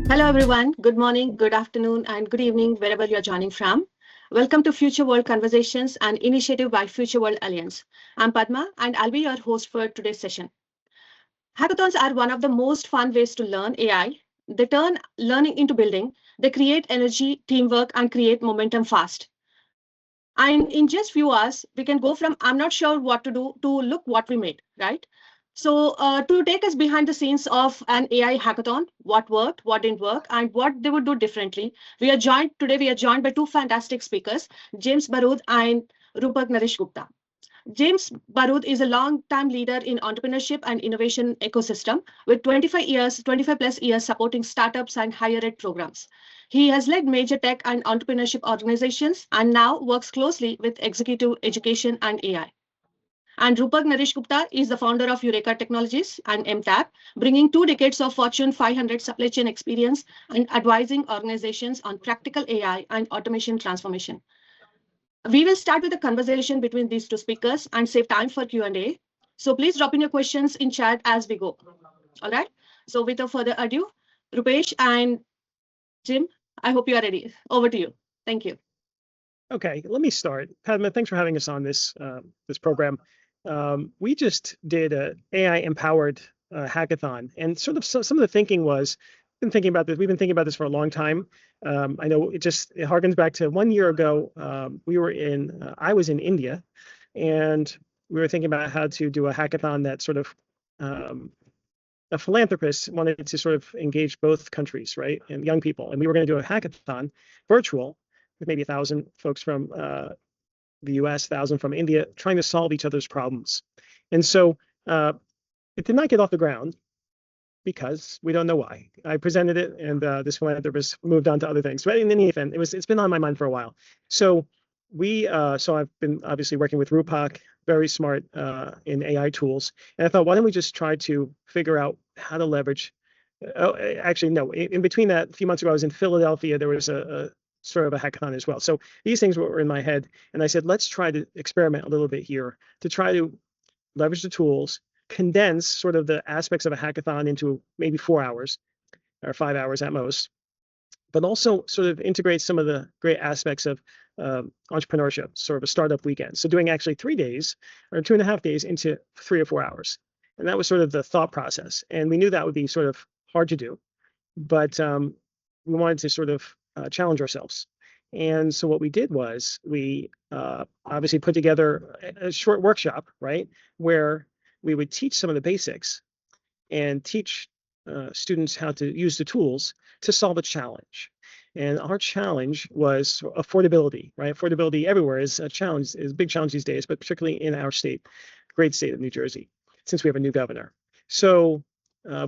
Hello, everyone. Good morning, good afternoon, and good evening, wherever you're joining from. Welcome to Future World Conversations, an initiative by Future World Alliance. I'm Padma, and I'll be your host for today's session. Hackathons are one of the most fun ways to learn AI. They turn learning into building, they create energy, teamwork, and create momentum fast. And in just few hours, we can go from I'm not sure what to do to look what we made, right? So to take us behind the scenes of an AI hackathon, what worked, what didn't work, and what they would do differently, we are joined by two fantastic speakers, James Barrood and Rupak Naresh Gupta. James Barrood is a long-time leader in entrepreneurship and innovation ecosystem with 25 plus years supporting startups and higher ed programs. He has led major tech and entrepreneurship organizations and now works closely with executive education and AI. And Rupak Naresh Gupta is the founder of Eureka Technologies and MTAP, bringing 2 decades of Fortune 500 supply chain experience and advising organizations on practical AI and automation transformation. We will start with a conversation between these two speakers and save time for Q&A. So please drop in your questions in chat as we go. All right. So without further ado, Rupesh and Jim, I hope you are ready. Over to you. Thank you. Okay, let me start. Padma, thanks for having us on this program. We just did a AI-empowered hackathon, and sort of some of the thinking was, we've been thinking about this for a long time. I know it harkens back to 1 year ago. I was in India, and we were thinking about how to do a hackathon that sort of a philanthropist wanted to sort of engage both countries, right, and young people, and we were going to do a hackathon virtual with maybe 1,000 folks from the US, 1,000 from India, trying to solve each other's problems. And so it did not get off the ground because we don't know why. I presented it, and this philanthropist moved on to other things. But in any event, it's been on my mind for a while. So I've been obviously working with Rupak, very smart in AI tools. And I thought, why don't we just try to figure out how to leverage. Actually, no, in between that, a few months ago, I was in Philadelphia. There was a sort of a hackathon as well. So these things were in my head, and I said, let's try to experiment a little bit here to try to leverage the tools, condense sort of the aspects of a hackathon into maybe 4 hours or 5 hours at most, but also sort of integrate some of the great aspects of entrepreneurship, sort of a startup weekend. So doing actually 3 days or 2.5 days into 3 or 4 hours. And that was sort of the thought process. And we knew that would be sort of hard to do, but we wanted to sort of challenge ourselves. And so what we did was we obviously put together a short workshop, right, where we would teach some of the basics and teach students how to use the tools to solve a challenge. And our challenge was affordability, right? Affordability everywhere is a challenge, is a big challenge these days, but particularly in our state, great state of New Jersey, since we have a new governor. So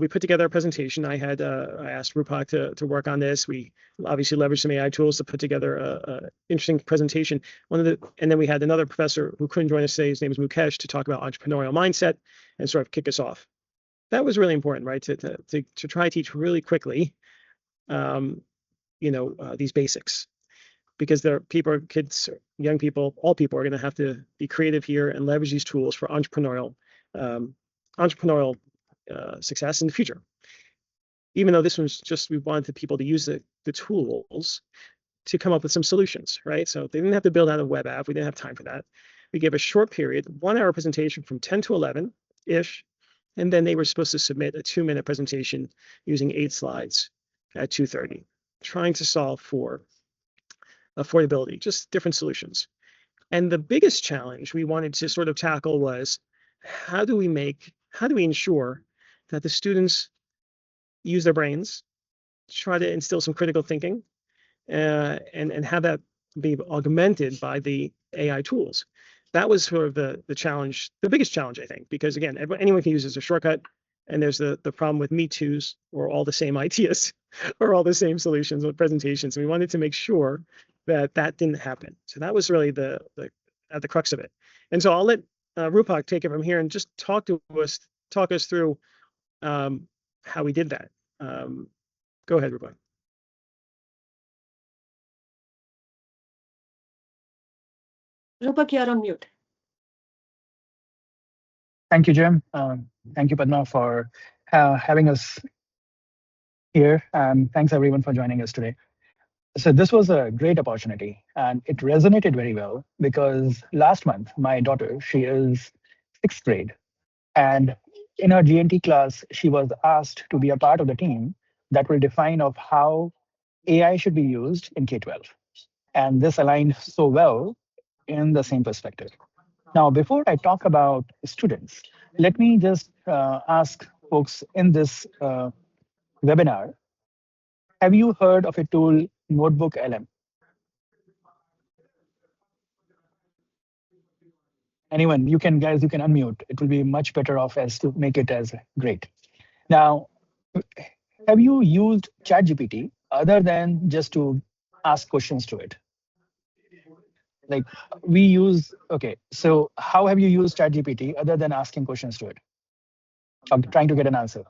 we put together a presentation. I asked Rupak to work on this. We obviously leveraged some AI tools to put together a interesting presentation. And then we had another professor who couldn't join us today. His name is Mukesh, to talk about entrepreneurial mindset and sort of kick us off. That was really important, right? To try to teach really quickly, these basics, because there are people, kids, young people, all people are going to have to be creative here and leverage these tools for entrepreneurial success in the future. Even though this one's just, we wanted people to use the tools to come up with some solutions, right? So they didn't have to build out a web app. We didn't have time for that. We gave a short period, 1 hour presentation from 10 to 11-ish. And then they were supposed to submit a 2-minute presentation using 8 slides at 2:30, trying to solve for affordability, just different solutions. And the biggest challenge we wanted to sort of tackle was, how do we ensure that the students use their brains, try to instill some critical thinking, and have that be augmented by the AI tools. That was sort of the challenge, the biggest challenge, I think, because again, anyone can use it as a shortcut, and there's the problem with Me Too's, or all the same ideas, or all the same solutions with presentations. And we wanted to make sure that didn't happen. So that was really at the crux of it. And so I'll let Rupak take it from here and just talk us through how we did that. Go ahead, Rupak. Rupak, you're on mute. Thank you, Jim. Thank you, Padma, for having us here, and thanks everyone for joining us today. So this was a great opportunity, and it resonated very well because last month my daughter, she is sixth grade, and in her GNT class, she was asked to be a part of the team that will define of how AI should be used in K-12, and this aligned so well in the same perspective. Now, before I talk about students, let me just ask folks in this webinar, have you heard of a tool, Notebook LM? Anyone, you can, guys, you can unmute. It will be much better off as to make it as great. Now, have you used ChatGPT other than just to ask questions to it? Like we use, okay, so how have you used ChatGPT other than asking questions to it? I'm trying to get an answer.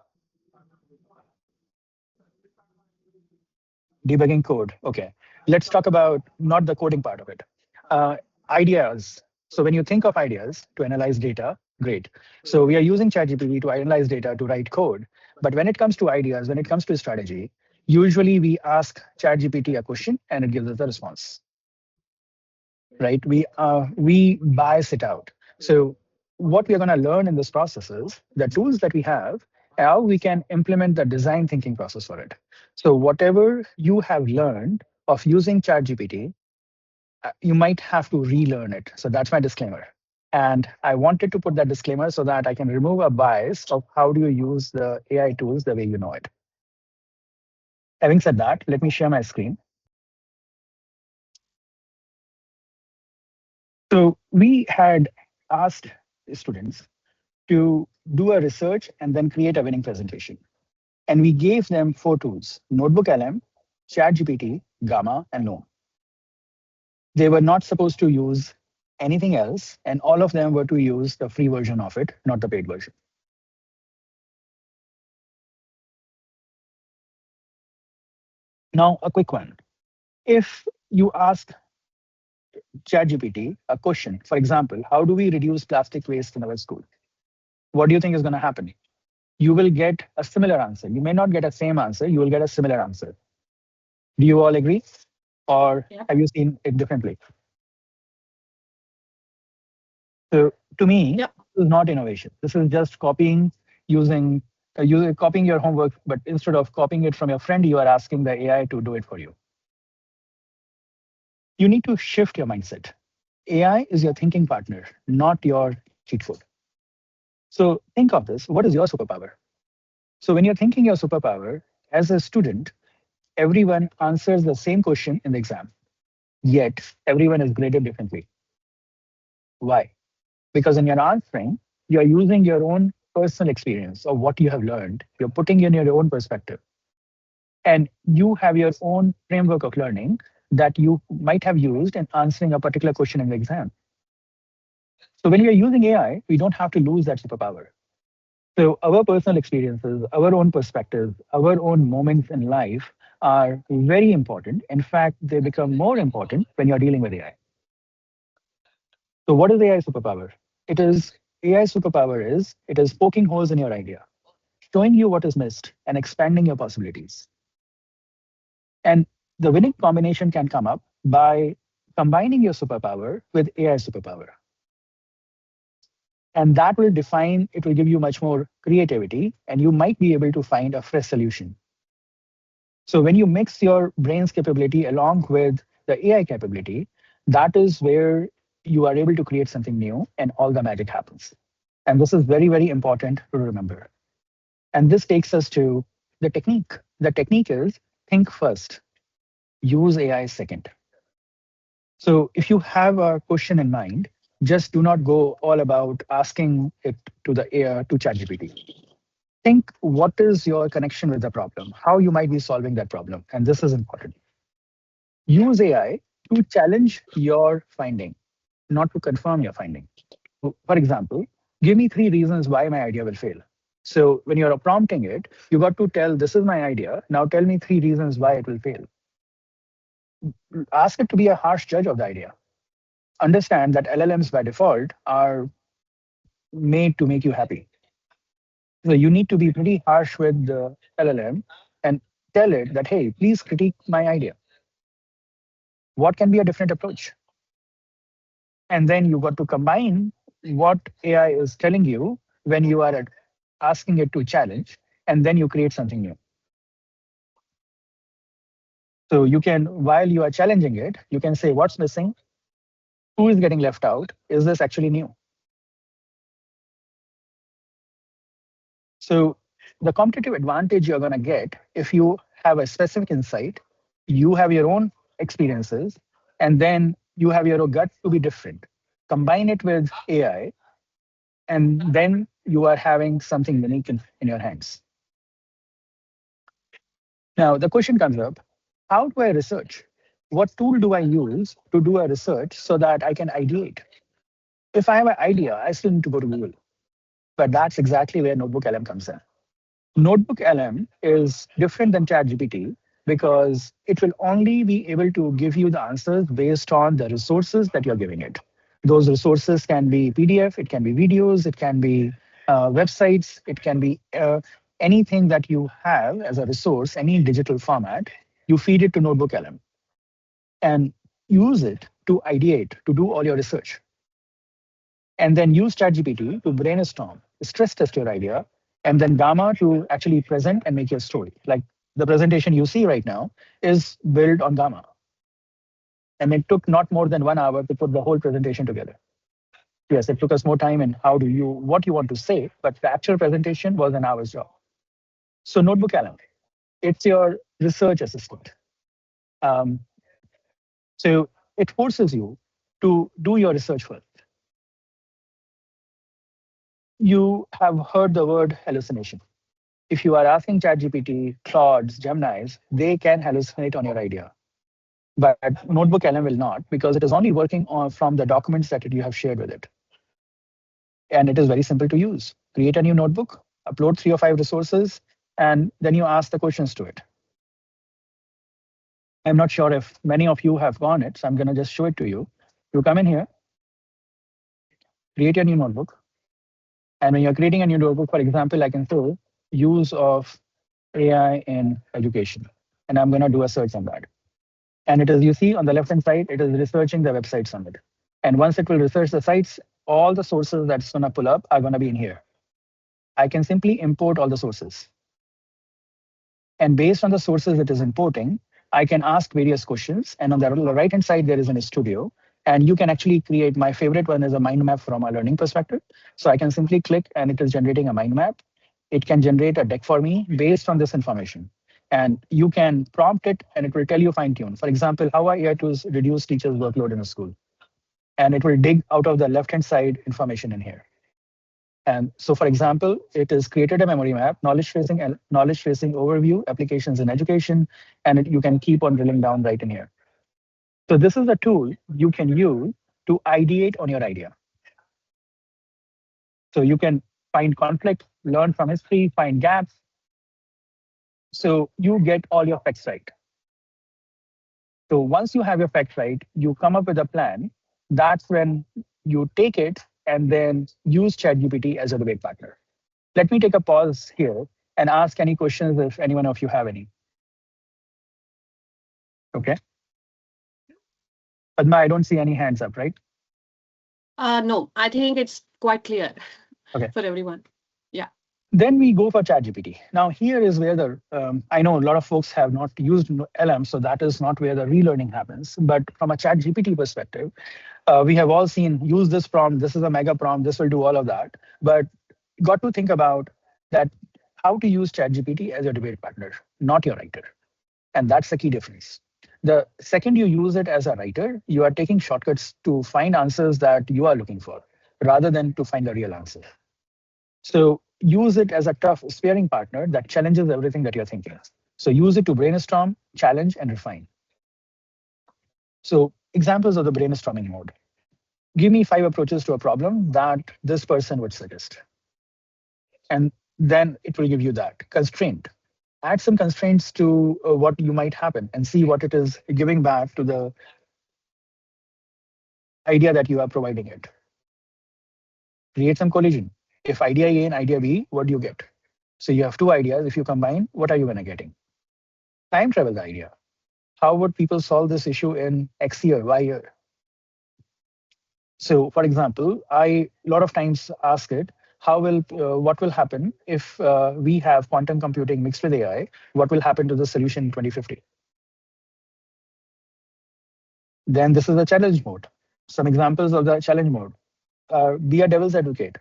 Debugging code. Okay. Let's talk about not the coding part of it. Uh, Ideas. So when you think of ideas to analyze data, great. So we are using ChatGPT to analyze data to write code. But when it comes to ideas, when it comes to strategy, usually we ask ChatGPT a question and it gives us a response, right? We bias it out. So what we're going to learn in this process is the tools that we have, how we can implement the design thinking process for it. So whatever you have learned of using ChatGPT, you might have to relearn it. So that's my disclaimer. And I wanted to put that disclaimer so that I can remove a bias of how do you use the AI tools the way you know it. Having said that, let me share my screen. So we had asked students to do a research and then create a winning presentation. And we gave them 4 tools: Notebook LM, ChatGPT, Gamma, and Loam. They were not supposed to use anything else, and all of them were to use the free version of it, not the paid version. Now, a quick one. If you ask ChatGPT a question, for example, how do we reduce plastic waste in our school? What do you think is going to happen? You will get a similar answer. You may not get a same answer, you will get a similar answer. Do you all agree? Or Yeah. have you seen it differently? So to me, Yeah. this is not innovation. This is just copying using copying your homework, but instead of copying it from your friend, you are asking the AI to do it for you. You need to shift your mindset. AI is your thinking partner, not your cheat code. So think of this. What is your superpower? So when you're thinking your superpower, as a student, everyone answers the same question in the exam, yet everyone is graded differently. Why? Because when you're answering, you're using your own personal experience of what you have learned. You're putting in your own perspective. And you have your own framework of learning that you might have used in answering a particular question in the exam. So when you're using AI, we don't have to lose that superpower. So our personal experiences, our own perspectives, our own moments in life are very important. In fact, they become more important when you're dealing with AI. So what is AI superpower? It is AI superpower is it is poking holes in your idea, showing you what is missed and expanding your possibilities. And the winning combination can come up by combining your superpower with AI superpower. And that will define, it will give you much more creativity, and you might be able to find a fresh solution. So when you mix your brain's capability along with the AI capability, that is where you are able to create something new and all the magic happens. And this is very, very important to remember. And this takes us to the technique. The technique is think first, use AI second. So if you have a question in mind, just do not go all about asking it to the AI, to ChatGPT. Think what is your connection with the problem, how you might be solving that problem. And this is important. Use AI to challenge your finding, not to confirm your finding. For example, give me 3 reasons why my idea will fail. So when you're prompting it, you got to tell, this is my idea. Now tell me 3 reasons why it will fail. Ask it to be a harsh judge of the idea. Understand that LLMs by default are made to make you happy. So you need to be pretty harsh with the LLM and tell it that, hey, please critique my idea. What can be a different approach? And then you got to combine what AI is telling you when you are asking it to challenge, and then you create something new. So you can, while you are challenging it, you can say what's missing, who is getting left out, is this actually new? So the competitive advantage you're going to get if you have a specific insight, you have your own experiences, and then you have your gut to be different. Combine it with AI, and then you are having something unique in your hands. Now, the question comes up, how do I research? What tool do I use to do a research so that I can ideate? If I have an idea, I still need to go to Google. But that's exactly where Notebook LM comes in. Notebook LM is different than ChatGPT because it will only be able to give you the answers based on the resources that you're giving it. Those resources can be PDF, it can be videos, it can be websites, it can be anything that you have as a resource, any digital format, you feed it to Notebook LM and use it to ideate, to do all your research. And then use ChatGPT to brainstorm, stress test your idea, and then Gamma to actually present and make your story. Like the presentation you see right now is built on Gamma. And it took not more than 1 hour to put the whole presentation together. Yes, it took us more time in what you want to say, but the actual presentation was an hour's job. So Notebook LM, it's your research assistant. Um, so it forces you to do your research first. You have heard the word hallucination. If you are asking ChatGPT, Claudes, Geminis, they can hallucinate on your idea. But Notebook LM will not because it is only working on from the documents that you have shared with it. And it is very simple to use. Create a new notebook, upload 3 or 5 resources, and then you ask the questions to it. I'm not sure if many of you have gone it, so I'm going to just show it to you. You come in here, create a new notebook. And when you're creating a new notebook, for example, I can say use of AI in education. And I'm going to do a search on that. And it is, you see on the left-hand side, it is researching the websites on it. And once it will research the sites, all the sources that's going to pull up are going to be in here. I can simply import all the sources. And based on the sources it is importing, I can ask various questions. And on the right-hand side, there is a studio. And you can actually create, my favorite one is a mind map from a learning perspective. So I can simply click and it is generating a mind map. It can generate a deck for me based on this information. And you can prompt it and it will tell you fine tune. For example, how are AI tools reduce teachers' workload in a school? And it will dig out of the left-hand side information in here. And so, for example, it has created a memory map, knowledge tracing overview, applications in education, and you can keep on drilling down right in here. So this is a tool you can use to ideate on your idea. So you can find conflict, learn from history, find gaps. So you get all your facts right. So once you have your facts right, you come up with a plan. That's when you take it and then use ChatGPT as a debate partner. Let me take a pause here and ask any questions if anyone of you have any. Okay. Padma, I don't see any hands up, right? No, I think it's quite clear Okay. for everyone. Yeah. Then we go for ChatGPT. Now here is where I know a lot of folks have not used LM, so that is not where the relearning happens. But from a ChatGPT perspective, we have all seen use this prompt. This is a mega prompt. This will do all of that. But got to think about that how to use ChatGPT as your debate partner, not your writer. And that's the key difference. The second you use it as a writer, you are taking shortcuts to find answers that you are looking for rather than to find the real answer. So use it as a tough sparring partner that challenges everything that you're thinking. So use it to brainstorm, challenge, and refine. So examples of the brainstorming mode. Give me 5 approaches to a problem that this person would suggest. And then it will give you that constraint. Add some constraints to what you might happen and see what it is giving back to the idea that you are providing it. Create some collision. If idea A and idea B, what do you get? So you have 2 ideas. If you combine, what are you going to getting? Time travel the idea. How would people solve this issue in X year, Y year? So, for example, I a lot of times ask it, what will happen if we have quantum computing mixed with AI? What will happen to the solution in 2050? Then this is the challenge mode. Some examples of the challenge mode. Be a devil's advocate.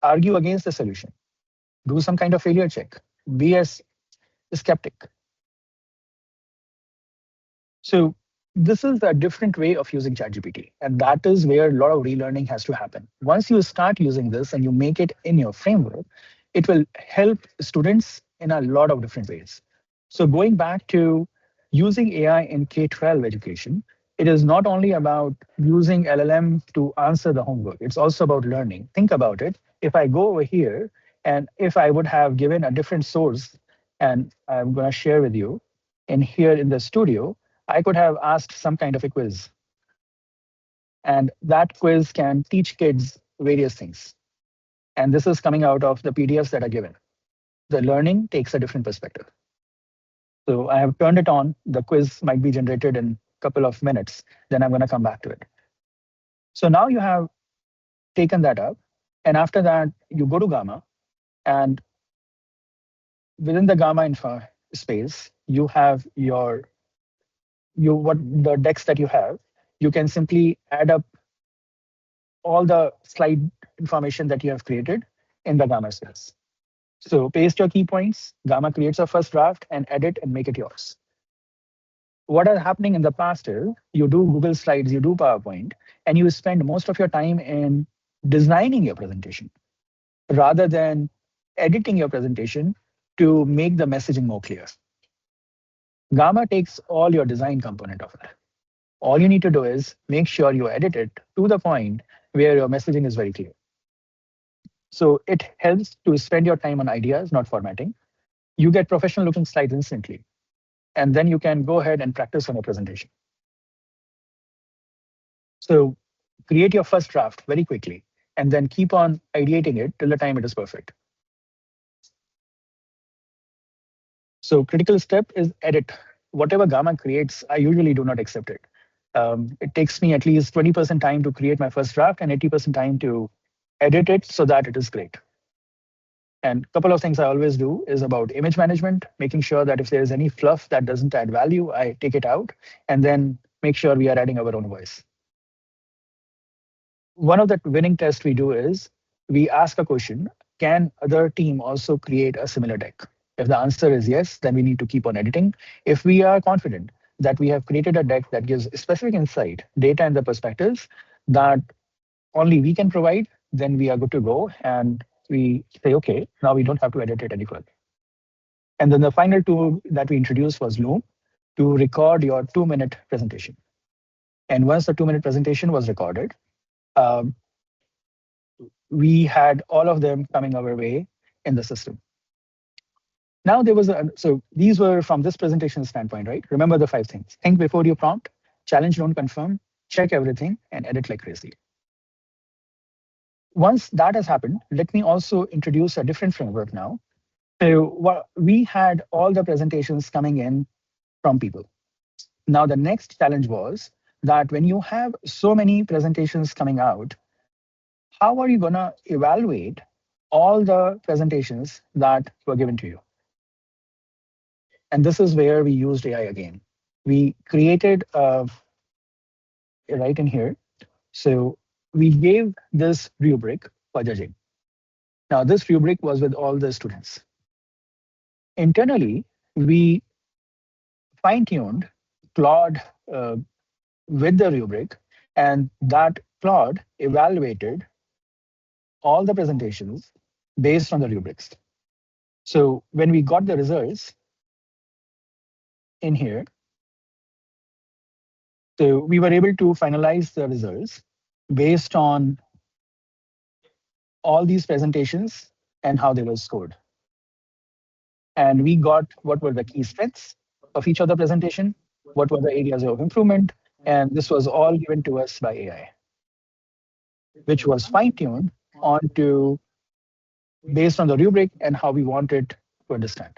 Argue against the solution. Do some kind of failure check. Be a skeptic. So this is a different way of using ChatGPT, and that is where a lot of relearning has to happen. Once you start using this and you make it in your framework, it will help students in a lot of different ways. So going back to using AI in K-12 education, it is not only about using LLM to answer the homework, it's also about learning. Think about it. If I go over here and if I would have given a different source, and I'm going to share with you, in here in the studio, I could have asked some kind of a quiz. And that quiz can teach kids various things. And this is coming out of the PDFs that are given. The learning takes a different perspective. So I have turned it on. The quiz might be generated in a couple of minutes. Then I'm going to come back to it. So now you have taken that up. And after that, you go to Gamma. And within the Gamma info space, you have what the decks that you have. You can simply add up all the slide information that you have created in the Gamma space. So paste your key points, Gamma creates a first draft and edit and make it yours. What is happening in the past is you do Google Slides, you do PowerPoint, and you spend most of your time in designing your presentation rather than editing your presentation to make the messaging more clear. Gamma takes all your design component of it. All you need to do is make sure you edit it to the point where your messaging is very clear. So it helps to spend your time on ideas, not formatting. You get professional looking slides instantly. And then you can go ahead and practice on your presentation. So create your first draft very quickly, and then keep on ideating it till the time it is perfect. So critical step is edit. Whatever Gamma creates, I usually do not accept it. It takes me at least 20% time to create my first draft and 80% time to edit it so that it is great. And a couple of things I always do is about image management, making sure that if there's any fluff that doesn't add value, I take it out and then make sure we are adding our own voice. One of the winning tests we do is we ask a question, can other team also create a similar deck? If the answer is yes, then we need to keep on editing. If we are confident that we have created a deck that gives specific insight, data, and the perspectives that only we can provide, then we are good to go. And we say, okay, now we don't have to edit it any further. And then the final tool that we introduced was Loom to record your 2-minute presentation. And once the 2-minute presentation was recorded, we had all of them coming our way in the system. Now there was so these were from this presentation standpoint, right? Remember the 5 things. Think before you prompt, challenge, don't confirm, check everything, and edit like crazy. Once that has happened, let me also introduce a different framework now. So we had all the presentations coming in from people. Now the next challenge was that when you have so many presentations coming out, how are you going to evaluate all the presentations that were given to you? And this is where we used AI again. We created right in here. So we gave this rubric for judging. Now this rubric was with all the students. Internally, we fine-tuned Claude with the rubric, and that Claude evaluated all the presentations based on the rubrics. So when we got the results in here, so we were able to finalize the results based on all these presentations and how they were scored. And we got what were the key strengths of each of the presentation, what were the areas of improvement, and this was all given to us by AI, which was fine-tuned onto based on the rubric and how we wanted to understand.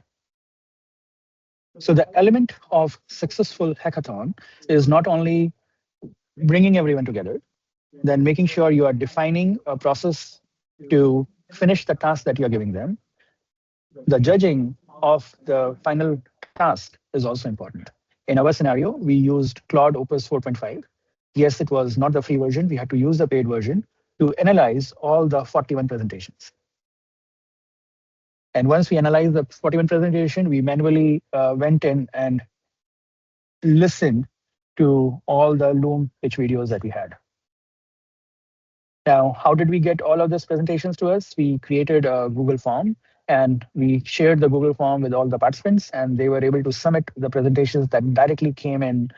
So the element of successful hackathon is not only bringing everyone together, then making sure you are defining a process to finish the task that you're giving them. The judging of the final task is also important. In our scenario, we used Claude Opus 4.5. Yes, it was not the free version. We had to use the paid version to analyze all the 41 presentations. And once we analyzed the 41 presentation, we manually went in and listened to all the Loom pitch videos that we had. Now, how did we get all of these presentations to us? We created a Google form and we shared the Google form with all the participants, and they were able to submit the presentations that directly came in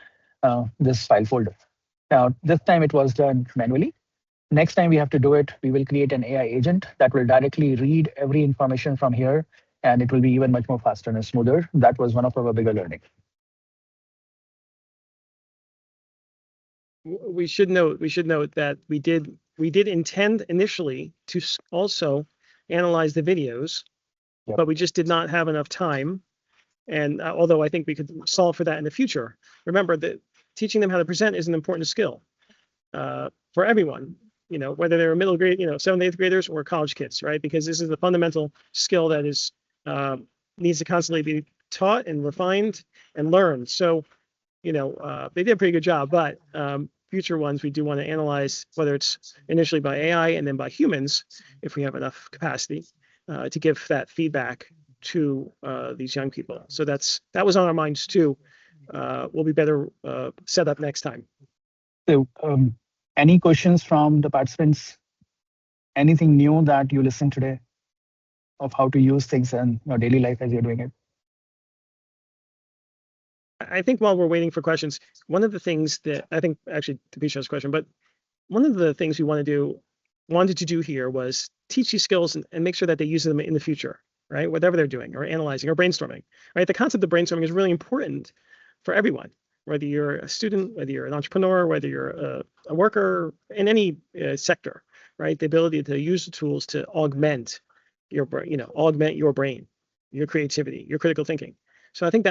this file folder. Now, this time it was done manually. Next time we have to do it, we will create an AI agent that will directly read every information from here, and it will be even much more faster and smoother. That was one of our bigger learnings. We should note that we did intend initially to also analyze the videos, Yep. but we just did not have enough time. And although I think we could solve for that in the future, remember that teaching them how to present is an important skill for everyone. Whether they're middle grade, 7th, 8th graders or college kids, right? Because this is the fundamental skill that is needs to constantly be taught and refined and learned. So, they did a pretty good job, but future ones, we do want to analyze whether it's initially by AI and then by humans, if we have enough capacity to give that feedback to these young people. So that was on our minds too. We'll be better set up next time. So, any questions from the participants? Anything new that you listened today of how to use things in your daily life as you're doing it? I think while we're waiting for questions, one of the things that I think actually to Pisha's question, but one of the things we wanted to do here was teach these skills and make sure that they use them in the future, right? Whatever they're doing or analyzing or brainstorming, right? The concept of brainstorming is really important for everyone, whether you're a student, whether you're an entrepreneur, whether you're a worker in any sector, right? The ability to use the tools to augment your brain, your creativity, your critical thinking. So I think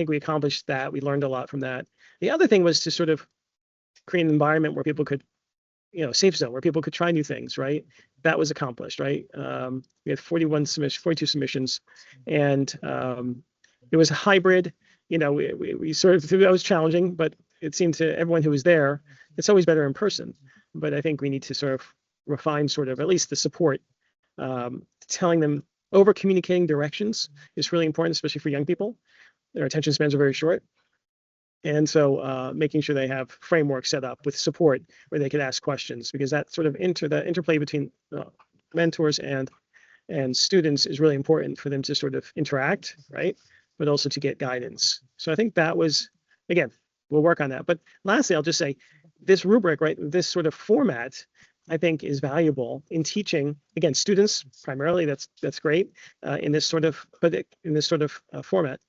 we accomplished that. We learned a lot from that. The other thing was to sort of create an environment where people could, safe zone, where people could try new things, right? That was accomplished, right? We had 42 submissions, and it was a hybrid. We sort of, that was challenging, but it seemed to everyone who was there, it's always better in person. But I think we need to sort of refine sort of at least the support, telling them, over communicating directions is really important, especially for young people. Their attention spans are very short. And so making sure they have frameworks set up with support where they could ask questions, because that sort of interplay between mentors and students is really important for them to sort of interact, right? But also to get guidance. So I think that was, again, we'll work on that. But lastly, I'll just say this rubric, right? This sort of format, I think, is valuable in teaching, again, students primarily. That's great in this sort of format.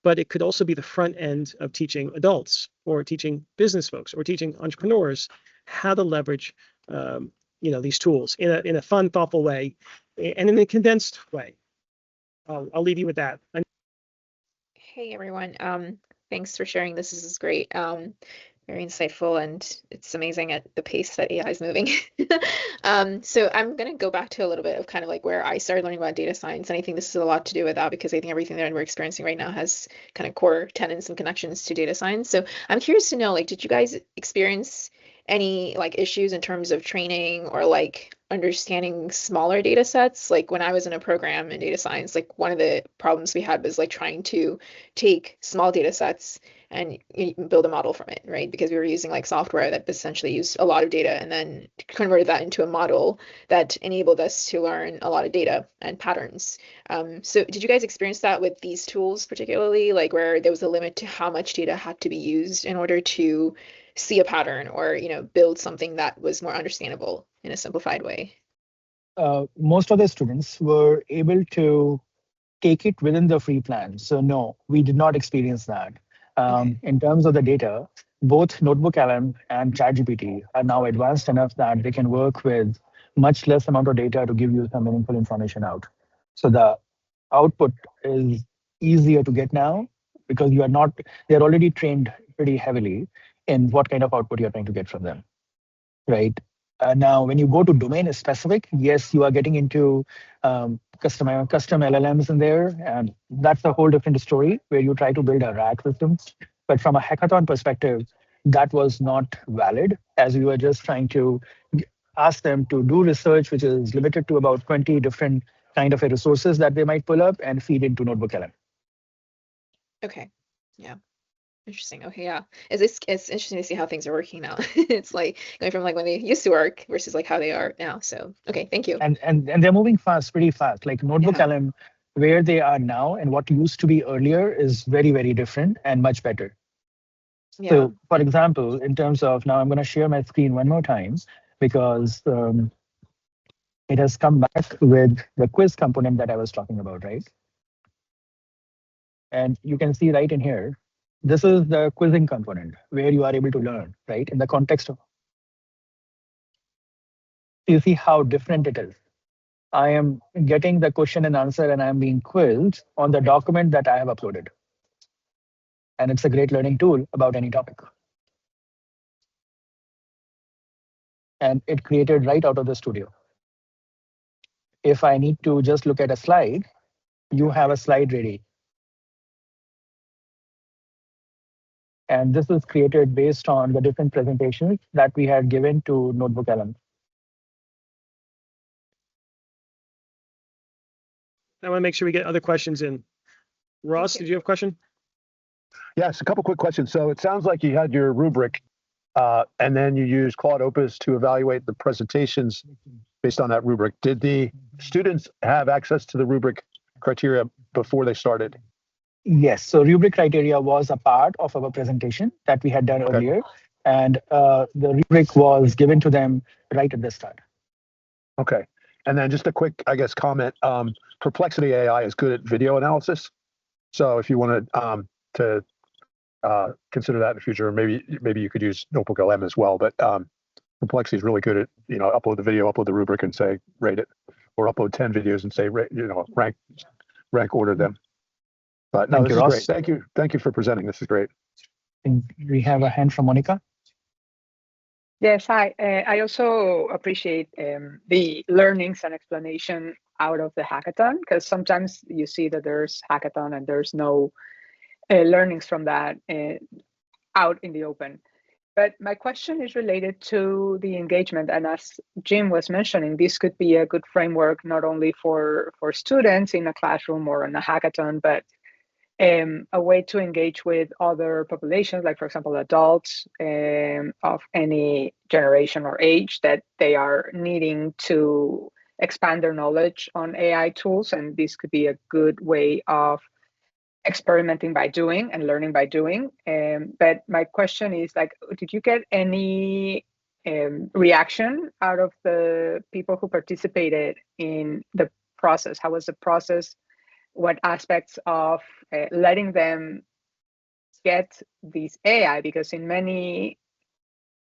But it could also be the front end of teaching adults or teaching business folks or teaching entrepreneurs how to leverage, these tools in a fun, thoughtful way and in a condensed way. I'll leave you with that. Hey everyone, thanks for sharing this. This is great. Very insightful, and it's amazing at the pace that AI is moving. So I'm going to go back to a little bit of kind of like where I started learning about data science, and I think this is a lot to do with that because I think everything that we're experiencing right now has kind of core tenets and connections to data science. So I'm curious to know, like, did you guys experience any like issues in terms of training or like understanding smaller data sets? Like when I was in a program in data science, like one of the problems we had was like trying to take small data sets and build a model from it, right? Because we were using like software that essentially used a lot of data and then converted that into a model that enabled us to learn a lot of data and patterns. So did you guys experience that with these tools particularly, like where there was a limit to how much data had to be used in order to see a pattern or, build something that was more understandable in a simplified way? Most of the students were able to take it within the free plan. So no, we did not experience that. In terms of the data, both NotebookLM and ChatGPT are now advanced enough that they can work with much less amount of data to give you some meaningful information out. So the output is easier to get now. because they're already trained pretty heavily in what kind of output you're trying to get from them, right? Now, when you go to domain specific, yes, you are getting into custom LLMs in there, and that's a whole different story where you try to build a RAG system. But from a hackathon perspective, that was not valid, as we were just trying to ask them to do research, which is limited to about 20 different kind of resources that they might pull up and feed into NotebookLM. Okay. Yeah. Interesting. Okay, yeah. It's interesting to see how things are working now. It's like going from like when they used to work versus like how they are now. So okay, thank you. And they're moving fast, pretty fast. Like NotebookLM, where they are now and what used to be earlier is very, very different and much better. Yeah. So, for example, in terms of, now I'm going to share my screen one more time because it has come back with the quiz component that I was talking about, right? And you can see right in here, this is the quizzing component where you are able to learn, right? In the context of, you see how different it is. I am getting the question and answer and I'm being quizzed on the document that I have uploaded. And it's a great learning tool about any topic. And it created right out of the studio. If I need to just look at a slide, you have a slide ready. And this is created based on the different presentations that we had given to NotebookLM. I want to make sure we get other questions in. Ross, did you have a question? Yes, a couple quick questions. So it sounds like you had your rubric, and then you used Claude Opus to evaluate the presentations based on that rubric. Did the students have access to the rubric criteria before they started? Yes, so rubric criteria was a part of our presentation that we had done earlier, and the rubric was given to them right at the start. Okay, and then just a quick, I guess, comment. Perplexity AI is good at video analysis. So if you wanted to consider that in the future, maybe you could use NotebookLM as well. But Perplexity is really good at, upload the video, upload the rubric, and say rate it, or upload 10 videos and say rank order them. But no, this is great. Thank you for presenting. This is great. And we have a hand from Monica. Yes, I also appreciate the learnings and explanation out of the hackathon, because sometimes you see that there's hackathon and there's no learnings from that out in the open. But my question is related to the engagement. And as Jim was mentioning, this could be a good framework, not only for students in a classroom or in a hackathon, but a way to engage with other populations, like, for example, adults of any generation or age that they are needing to expand their knowledge on AI tools. And this could be a good way of experimenting by doing and learning by doing. But my question is, like, did you get any reaction out of the people who participated in the process? How was the process? What aspects of letting them get these AI? Because in many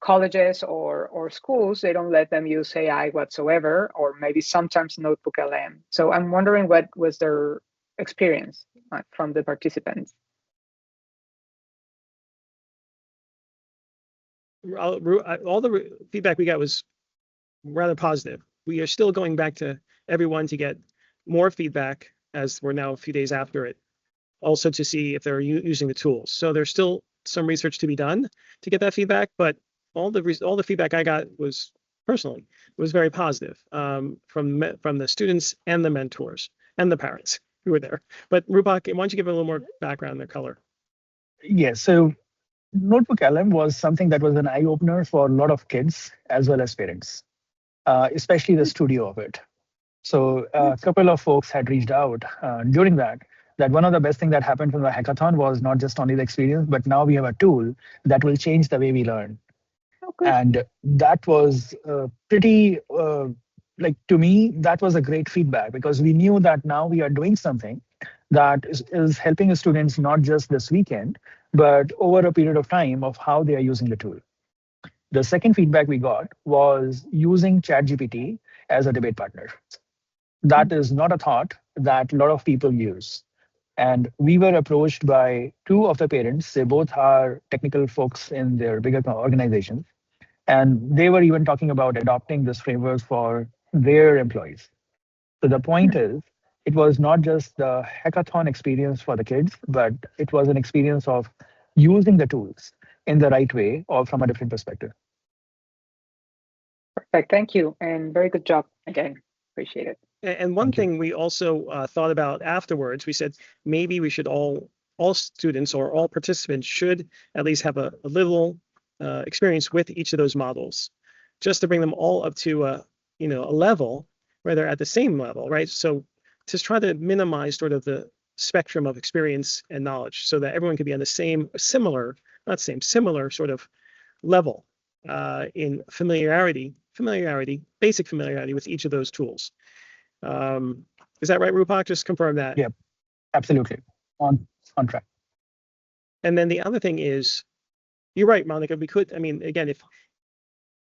colleges or schools, they don't let them use AI whatsoever, or maybe sometimes NotebookLM. So I'm wondering what was their experience from the participants. All the feedback we got was rather positive. We are still going back to everyone to get more feedback, as we're now a few days after it, also to see if they're using the tools. So there's still some research to be done to get that feedback, but all the feedback I got was very positive from the students and the mentors and the parents who were there. But Rupak, why don't you give a little more background on the color? Yes, so NotebookLM was something that was an eye-opener for a lot of kids as well as parents, especially the studio of it. So a couple of folks had reached out during that one of the best things that happened from the hackathon was not just only the experience, but now we have a tool that will change the way we learn. Okay. And that was pretty, to me, that was a great feedback, because we knew that now we are doing something that is helping students not just this weekend, but over a period of time of how they are using the tool. The second feedback we got was using ChatGPT as a debate partner. That is not a thought that a lot of people use. And we were approached by two of the parents. They both are technical folks in their bigger organizations. And they were even talking about adopting this framework for their employees. So the point is, it was not just the hackathon experience for the kids, but it was an experience of using the tools in the right way or from a different perspective. Perfect. Thank you. And very good job again. Appreciate it. And one thing we also thought about afterwards, we said maybe we should all students or all participants should at least have a little experience with each of those models, just to bring them all up to a level where they're at the same level, right? So to try to minimize sort of the spectrum of experience and knowledge, so that everyone could be on the similar sort of level in basic familiarity with each of those tools. Is that right, Rupak? Just confirm that. Yep, absolutely. On track. And then the other thing is, you're right, Monica, again, if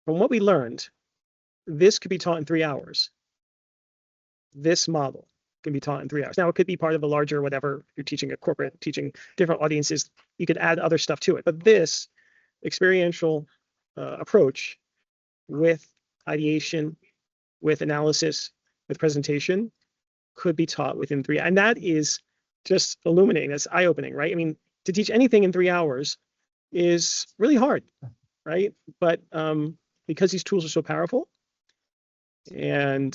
from what we learned, this could be taught in 3 hours. This model can be taught in 3 hours. Now, it could be part of a larger whatever, if you're teaching a corporate, teaching different audiences, you could add other stuff to it. But this experiential approach with ideation, with analysis, with presentation could be taught within 3 hours. And that is just illuminating. That's eye-opening, right? I mean, to teach anything in 3 hours is really hard, right? But because these tools are so powerful and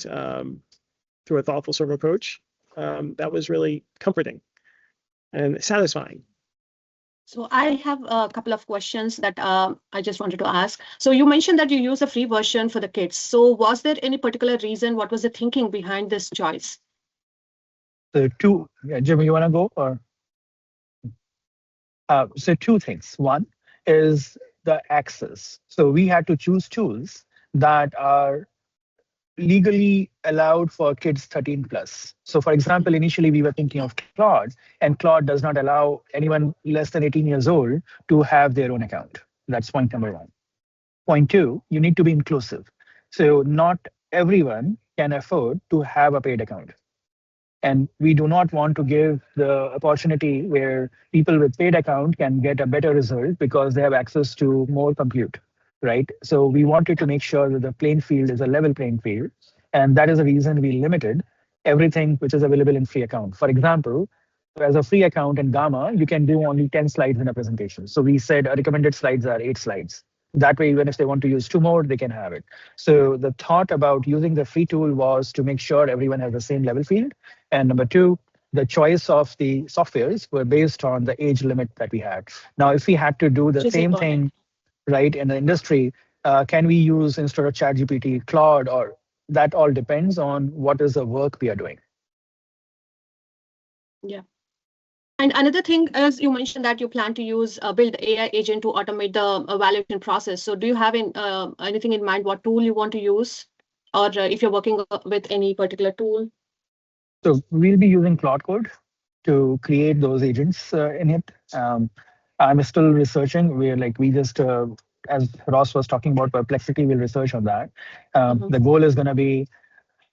through a thoughtful sort of approach, that was really comforting and satisfying. So I have a couple of questions that I just wanted to ask. So you mentioned that you use a free version for the kids. So was there any particular reason? What was the thinking behind this choice? So Jim, you want to go or? So two things. One is the access. So we had to choose tools that are legally allowed for kids 13 plus. So for example, initially we were thinking of Claude, and Claude does not allow anyone less than 18 years old to have their own account. That's point number one. Point two, you need to be inclusive. So not everyone can afford to have a paid account. And we do not want to give the opportunity where people with paid account can get a better result because they have access to more compute, right? So we wanted to make sure that the playing field is a level playing field. And that is the reason we limited everything which is available in free account. For example, as a free account in Gamma, you can do only 10 slides in a presentation. So we said recommended slides are 8 slides. That way, even if they want to use 2 more, they can have it. So the thought about using the free tool was to make sure everyone has the same level field. And number two, the choice of the softwares were based on the age limit that we had. Now, if we had to do the same thing, right, in the industry, can we use, instead of ChatGPT, Claude, or that all depends on what is the work we are doing. Yeah. And another thing is, you mentioned that you plan to build AI agent to automate the evaluation process. So do you have anything in mind, what tool you want to use, or if you're working with any particular tool? So we'll be using Claude Code to create those agents in it. I'm still researching. We just, as Ross was talking about Perplexity, we'll research on that. The goal is going to be,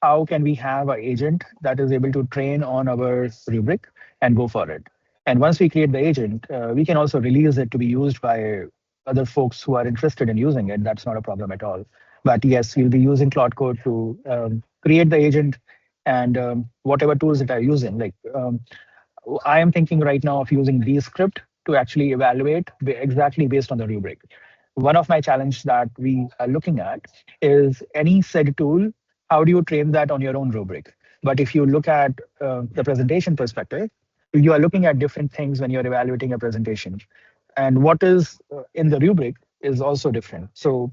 how can we have an agent that is able to train on our rubric and go for it? And once we create the agent, we can also release it to be used by other folks who are interested in using it. That's not a problem at all. But yes, we'll be using Claude Code to create the agent and whatever tools that are using. I am thinking right now of using Descript to actually evaluate exactly based on the rubric. One of my challenges that we are looking at is any said tool, how do you train that on your own rubric? But if you look at the presentation perspective, you are looking at different things when you're evaluating a presentation. And what is in the rubric is also different. So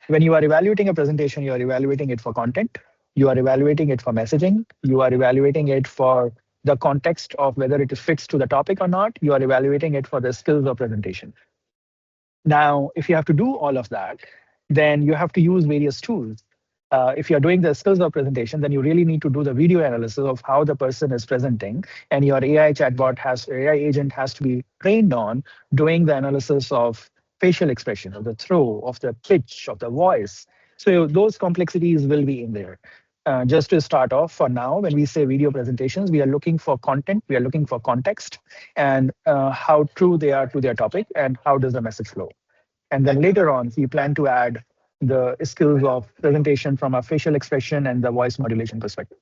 when you are evaluating a presentation, you are evaluating it for content, you are evaluating it for messaging, you are evaluating it for the context of whether it fits to the topic or not, you are evaluating it for the skills of presentation. Now, if you have to do all of that, then you have to use various tools. If you're doing the skills of presentation, then you really need to do the video analysis of how the person is presenting, and your AI agent has to be trained on doing the analysis of facial expression, of the throw, of the pitch, of the voice. So those complexities will be in there. Just to start off, for now, when we say video presentations, we are looking for content, we are looking for context, and how true they are to their topic, and how does the message flow. And then later on, we plan to add the skills of presentation from a facial expression and the voice modulation perspective.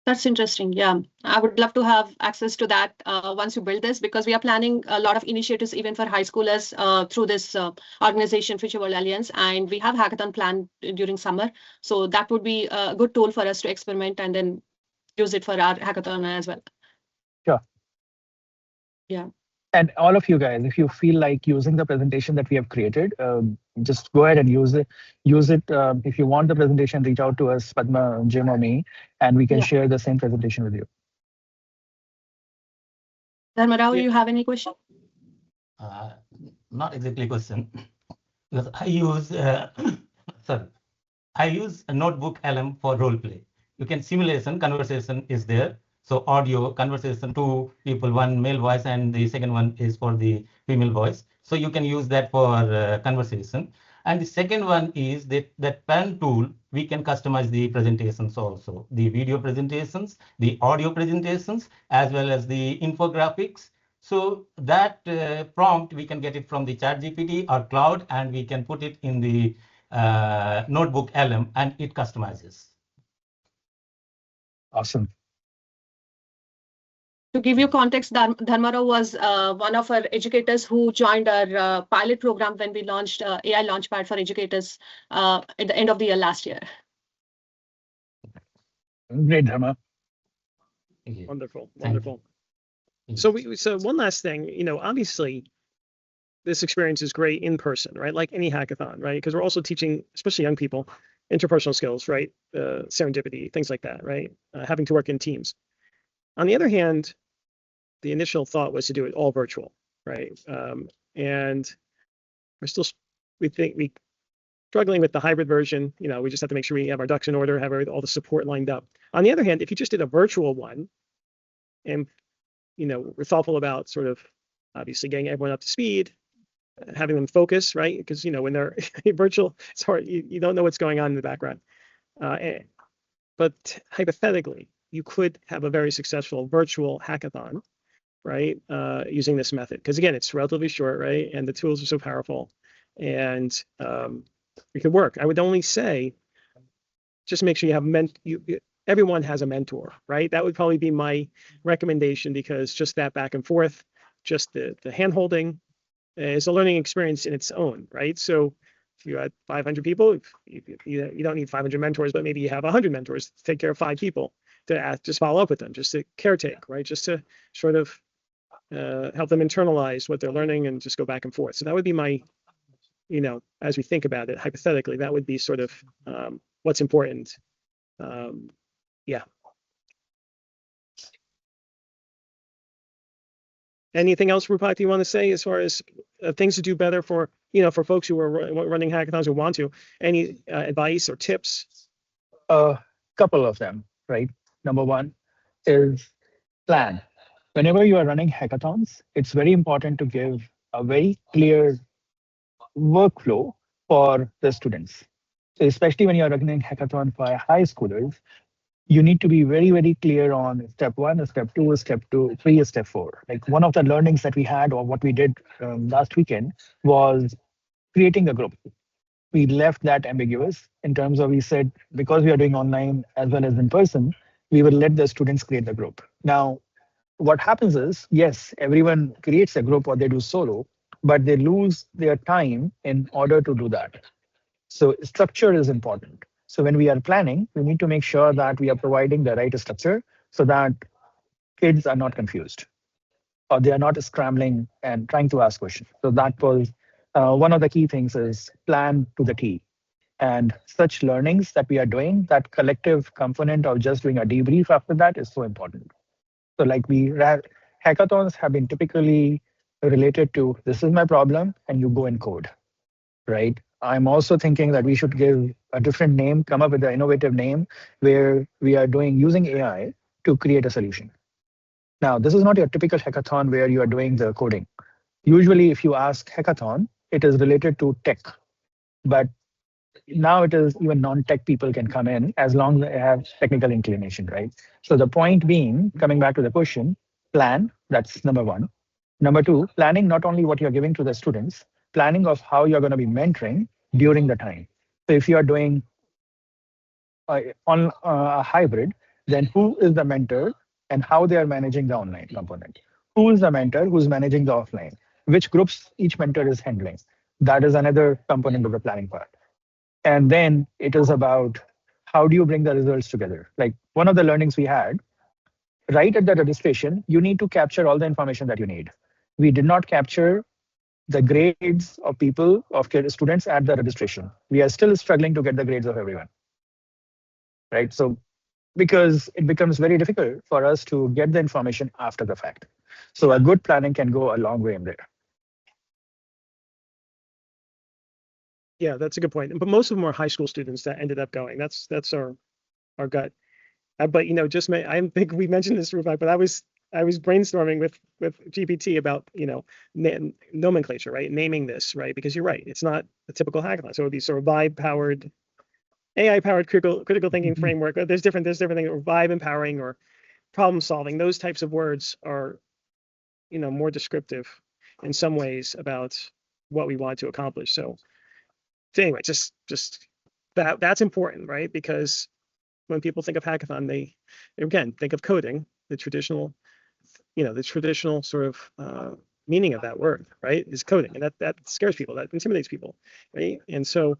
That's interesting. Yeah, I would love to have access to that once you build this, because we are planning a lot of initiatives even for high schoolers through this organization, Future World Alliance, and we have hackathon planned during summer. So that would be a good tool for us to experiment and then use it for our hackathon as well. Sure. Yeah. And all of you guys, if you feel like using the presentation that we have created, just go ahead and use it. If you want the presentation, reach out to us, Padma, Jim, or me, and we can share the same presentation with you. Dharmarao, you have any question? Not exactly question, because I use sorry, I use a notebook LM for role play. You can simulation conversation is there. So audio conversation, two people, one male voice and the second one is for the female voice. So you can use that for conversation. And the second one is that pen tool, we can customize the presentations also, the video presentations, the audio presentations, as well as the infographics. So that prompt, we can get it from the ChatGPT or cloud, and we can put it in the notebook LM, and it customizes. Awesome. To give you context, Dharmarao was one of our educators who joined our pilot program when we launched AI Launchpad for educators at the end of the year last year. Great, Dharma. Wonderful, Thank wonderful. So one last thing, obviously, this experience is great in person, right? Like any hackathon, right? Because we're also teaching, especially young people, interpersonal skills, right? Serendipity, things like that, right? Having to work in teams. On the other hand, the initial thought was to do it all virtual, right? And we think we struggling with the hybrid version. We just have to make sure we have our ducks in order, have all the support lined up. On the other hand, if you just did a virtual one, and we're thoughtful about sort of obviously getting everyone up to speed, having them focus, right? Because when they're virtual, it's hard. You don't know what's going on in the background. But hypothetically, you could have a very successful virtual hackathon, right? Using this method, because again, it's relatively short, right? And the tools are so powerful, and it could work. I would only say, just make sure you have everyone has a mentor, right? That would probably be my recommendation, because just that back and forth, just the hand holding is a learning experience in its own, right? So if you had 500 people, you don't need 500 mentors, but maybe you have 100 mentors to take care of 5 people, to just follow up with them, just to caretake, right? Just to sort of help them internalize what they're learning and just go back and forth. So that would be my, as we think about it, hypothetically, that would be sort of what's important. Yeah. Anything else, Rupak, you want to say as far as things to do better for, for folks who are running hackathons who want to? Any advice or tips? A couple of them, right? Number one is plan. Whenever you are running hackathons, it's very important to give a very clear workflow for the students. So especially when you're running hackathon for high schoolers, you need to be very, very clear on step 1, step 2, step 3, step 4. Like one of the learnings that we had, or what we did last weekend, was creating a group. We left that ambiguous in terms of, we said, because we are doing online as well as in person, we will let the students create the group. Now, what happens is, yes, everyone creates a group or they do solo, but they lose their time in order to do that. So structure is important. So when we are planning, we need to make sure that we are providing the right structure so that kids are not confused or they are not scrambling and trying to ask questions. So that was one of the key things, is plan to the T. And such learnings that we are doing, that collective component of just doing a debrief after that is so important. So like hackathons have been typically related to, this is my problem, and you go and code, right? I'm also thinking that we should give a different name, come up with an innovative name where we are using AI to create a solution. Now, this is not your typical hackathon where you are doing the coding. Usually, if you ask hackathon, it is related to tech. But Now it is even non-tech people can come in as long as they have technical inclination, right? So the point being, coming back to the question, plan, that's number one. Number two, planning not only what you're giving to the students, planning of how you're going to be mentoring during the time. So if you are doing on a hybrid, then who is the mentor and how they are managing the online component? Who is the mentor who's managing the offline? Which groups each mentor is handling? That is another component of the planning part. And then it is about how do you bring the results together? Like one of the learnings we had, right at the registration, you need to capture all the information that you need. We did not capture the grades of people, of students at the registration. We are still struggling to get the grades of everyone, right? So because it becomes very difficult for us to get the information after the fact. So a good planning can go a long way in there. Yeah, that's a good point. But most of them are high school students that ended up going. That's our gut. But just I think we mentioned this, Rufai, but I was brainstorming with GPT about nomenclature, right? Naming this, right? Because you're right, it's not a typical hackathon. So it would be sort of vibe-powered, AI-powered critical thinking framework. There's different things, or vibe empowering, or problem solving. Those types of words are more descriptive in some ways about what we want to accomplish. So anyway, just that's important, right? Because when people think of hackathon, they again think of coding, the traditional sort of meaning of that word, right? Is coding, and that scares people, that intimidates people, right? And so,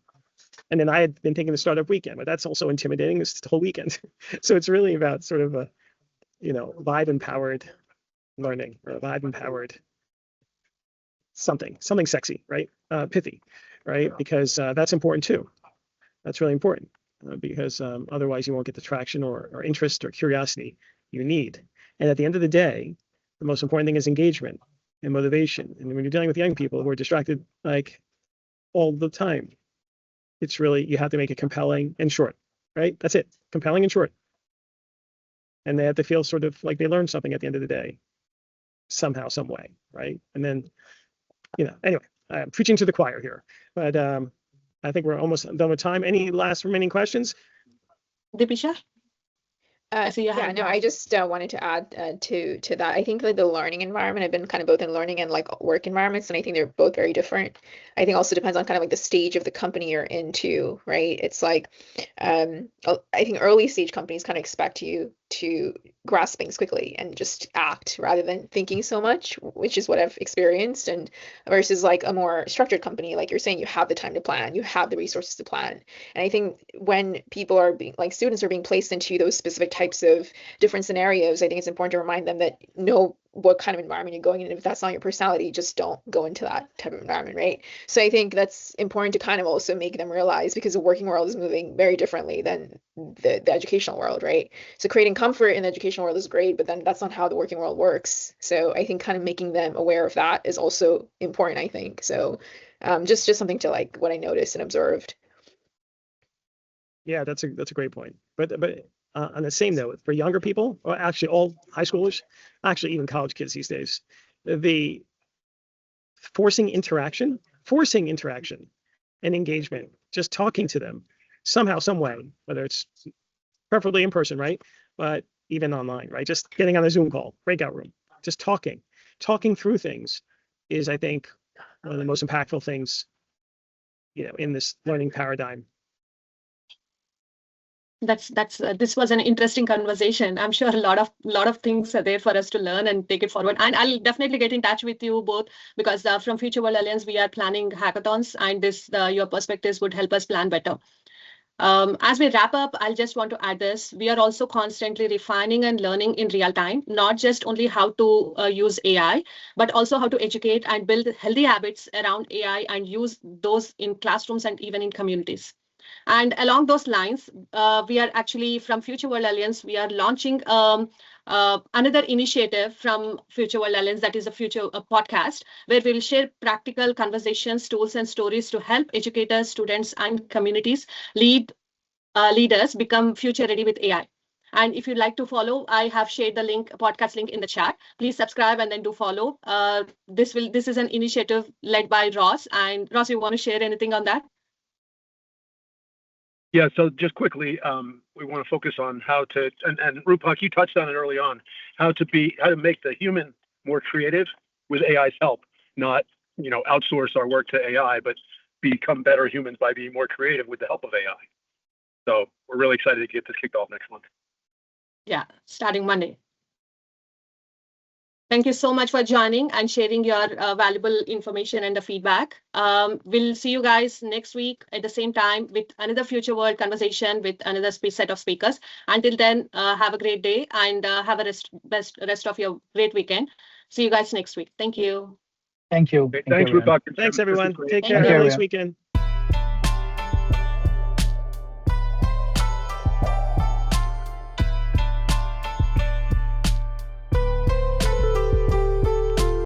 and then I had been thinking the startup weekend, but that's also intimidating. It's the whole weekend. So it's really about sort of a vibe empowered learning, or a vibe empowered something sexy, right? Pithy, right? Because that's important too. That's really important. Because otherwise you won't get the traction or interest or curiosity you need. And at the end of the day, the most important thing is engagement and motivation. And when you're dealing with young people who are distracted like all the time, it's really, you have to make it compelling and short, right? That's it, compelling and short. And they have to feel sort of like they learned something at the end of the day, somehow, some way, right? And then, anyway, I'm preaching to the choir here, but I think we're almost done with time. Any last remaining questions? Deepisha? So yeah, no, I just wanted to add to that. I think that the learning environment, I've been kind of both in learning and like work environments, and I think they're both very different. I think also depends on kind of like the stage of the company you're into, right? It's like, I think early stage companies kind of expect you to grasp things quickly and just act rather than thinking so much, which is what I've experienced. And versus like a more structured company, like you're saying, you have the time to plan, you have the resources to plan. And I think when people are being like students are being placed into those specific types of different scenarios, I think it's important to remind them that know what kind of environment you're going in. If that's not your personality, just don't go into that type of environment, right? So I think that's important to kind of also make them realize, because the working world is moving very differently than the educational world, right? So creating comfort in the educational world is great, but then that's not how the working world works. So I think kind of making them aware of that is also important, I think. So just something to like what I noticed and observed. Yeah, that's a great point. But on the same note, for younger people, or actually all high schoolers, actually even college kids these days, the forcing interaction and engagement, just talking to them somehow, some way, whether it's preferably in person, right? But even online, right? Just getting on a Zoom call, breakout room, just talking through things is, I think, one of the most impactful things, in this learning paradigm. This was an interesting conversation. I'm sure a lot of things are there for us to learn and take it forward. And I'll definitely get in touch with you both, because from Future World Alliance we are planning hackathons, and your perspectives would help us plan better. As we wrap up, I'll just want to add this. We are also constantly refining and learning in real time, not just only how to use AI, but also how to educate and build healthy habits around AI and use those in classrooms and even in communities. And along those lines, we are actually from Future World Alliance, we are launching another initiative from Future World Alliance, that is a podcast, where we'll share practical conversations, tools, and stories to help educators, students, and communities leaders become future ready with AI. And if you'd like to follow, I have shared the podcast link in the chat. Please subscribe and then do follow. This is an initiative led by Ross. And Ross, you want to share anything on that? Yeah, so just quickly, we want to focus on how to, and Rupak, you touched on it early on, how to make the human more creative with AI's help, not, outsource our work to AI, but become better humans by being more creative with the help of AI. So we're really excited to get this kicked off next month. Yeah, starting Monday. Thank you so much for joining and sharing your valuable information and the feedback. We'll see you guys next week at the same time with another Future World conversation with another set of speakers. Until then, have a great day and have a rest of your great weekend. See you guys next week. Thank you. Thank you. Okay, Thank you, thanks, everyone. Rupak. Thanks, everyone. Take Thank care. you. Have a nice everyone. weekend.